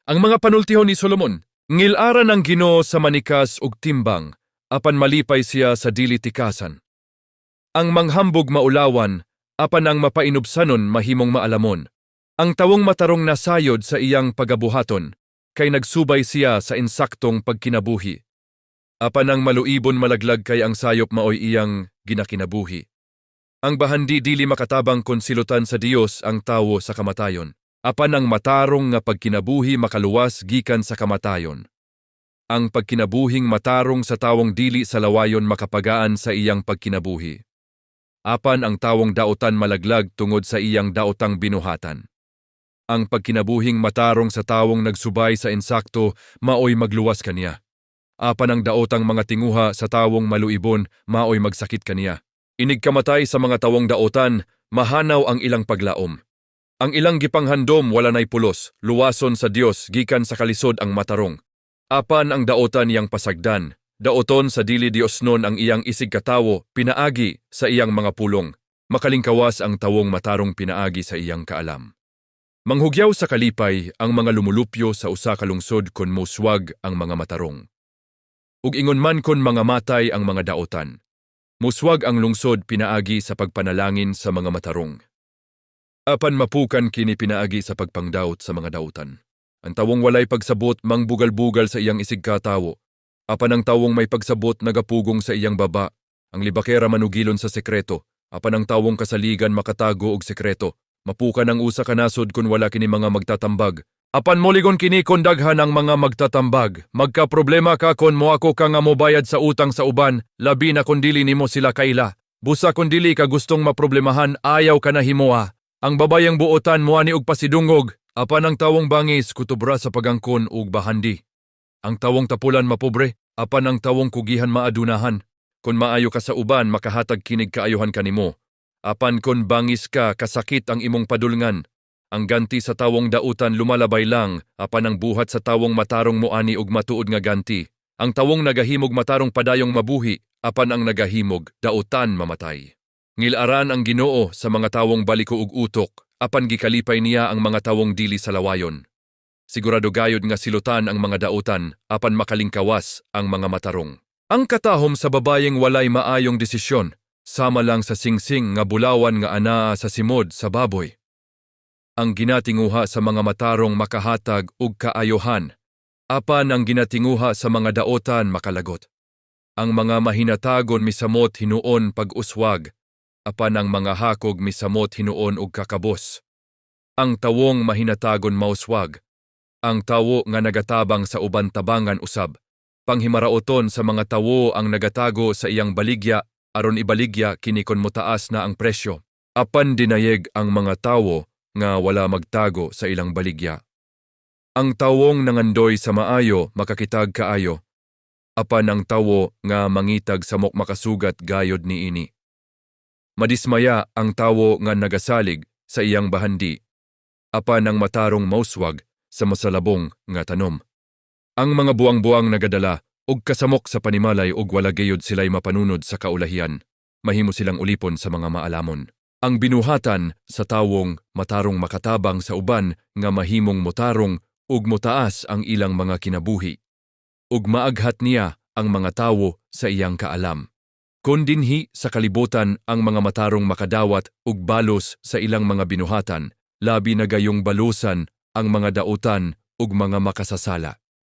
Ang mga panultihon ni Solomon, ngilaran ang Ginoo sa manikas ug timbang, apan malipay siya sa dili tikasan. Ang manghambog maulawan, apan ang mapainubsanon mahimong maalamon. Ang tawong matarong nasayod sa iyang pagabuhaton, kay nagsubay siya sa insaktong pagkinabuhi. Apan ang maluibon malaglag kay ang sayop maoy iyang ginakinabuhi. Ang bahandi dili makatabang kon silutan sa Dios ang tawo sa kamatayon. Apan ang matarong nga pagkinabuhi makaluwas gikan sa kamatayon. Ang pagkinabuhing matarong sa tawong dili sa lawayon makapagaan sa iyang pagkinabuhi. Apan ang tawong daotan malaglag tungod sa iyang daotang binuhatan. Ang pagkinabuhing matarong sa tawong nagsubay sa insakto maoy magluwas kaniya. Apan ang daotang mga tinguha sa tawong maluibon maoy magsakit kaniya. Inig kamatay sa mga tawong daotan, mahanaw ang ilang paglaom. Ang ilang gipanghandom wala nay pulos, luwason sa Dios gikan sa kalisod ang matarong. Apan ang daotan iyang pasagdan, daoton sa dili Diosnon ang iyang isig katawo, pinaagi sa iyang mga pulong. Makalingkawas ang tawong matarong pinaagi sa iyang kaalam. Manghugyaw sa kalipay ang mga lumulupyo sa usa ka lungsod kon muswag ang mga matarong. Ug ingon man kon mga matay ang mga daotan. Muswag ang lungsod pinaagi sa pagpanalangin sa mga matarong. Apan mapukan kini pinaagi sa pagpangdaot sa mga daotan. Ang tawong walay pagsabot mangbugal-bugal sa iyang isig katawo. Apan ang tawong may pagsabot nagapugong sa iyang baba. Ang libakera manugilon sa sekreto. Apan ang tawong kasaligan makatago og sekreto. Mapukan ang usa ka nasod kun wala kini mga magtatambag. Apan moligon kini kon daghan ang mga magtatambag. Magka-problema ka kon moako ka nga mobayad sa utang sa uban, labi na kon dili nimo sila kaila. Busa kon dili ka gustong maproblemahan, ayaw ka na himoa. Ang babayang buotan moani og pasidungog, apan ang tawong bangis kutubra sa pagangkon ug bahandi. Ang tawong tapulan mapobre, apan ang tawong kugihan maadunahan. Kon maayo ka sa uban, makahatag kinig kaayuhan kanimo. Apan kon bangis ka, kasakit ang imong padulngan. Ang ganti sa tawong dautan lumalabay lang, apan ang buhat sa tawong matarong moani og matuod nga ganti. Ang tawong nagahimog matarong padayong mabuhi, apan ang nagahimog dautan mamatay. Ngilaran ang Ginoo sa mga tawong baliko ug utok, apan gikalipay niya ang mga tawong dili sa lawayon. Sigurado gayod nga silutan ang mga dautan, apan makalingkawas ang mga matarong. Ang katahom sa babayeng walay maayong desisyon, sama lang sa singsing nga bulawan nga anaa sa simod sa baboy. Ang ginatinguha sa mga matarong makahatag ug kaayohan, apan ang ginatinguha sa mga daotan makalagot. Ang mga mahinatagon misamot hinuon pag-uswag, apan ang mga hakog misamot hinuon og kakabos. Ang tawong mahinatagon mauswag, ang tawo nga nagatabang sa uban tabangan usab. Panghimaraoton sa mga tawo ang nagatago sa iyang baligya, aron ibaligya kini kon motaas na ang presyo. Apan dinayeg ang mga tawo nga wala magtago sa ilang baligya. Ang tawong nangandoy sa maayo makakitag kaayo, apan ang tawo nga mangitag samok makasugat gayod niini. Madismaya ang tawo nga nagasalig sa iyang bahandi, apan ang matarong mauswag sa masalabong nga tanom. Ang mga buang-buang nagadala og kasamok sa panimalay og wala gayud sila'y mapanunod sa kaulahian, mahimo silang ulipon sa mga maalamon. Ang binuhatan sa tawong matarong makatabang sa uban nga mahimong motarong ug motaas ang ilang mga kinabuhi. Ug maaghat niya ang mga tawo sa iyang kaalam. Kon dinhi sa kalibutan ang mga matarong makadawat ug balos sa ilang mga binuhatan, labi na gayong balusan ang mga dautan ug mga makasasala.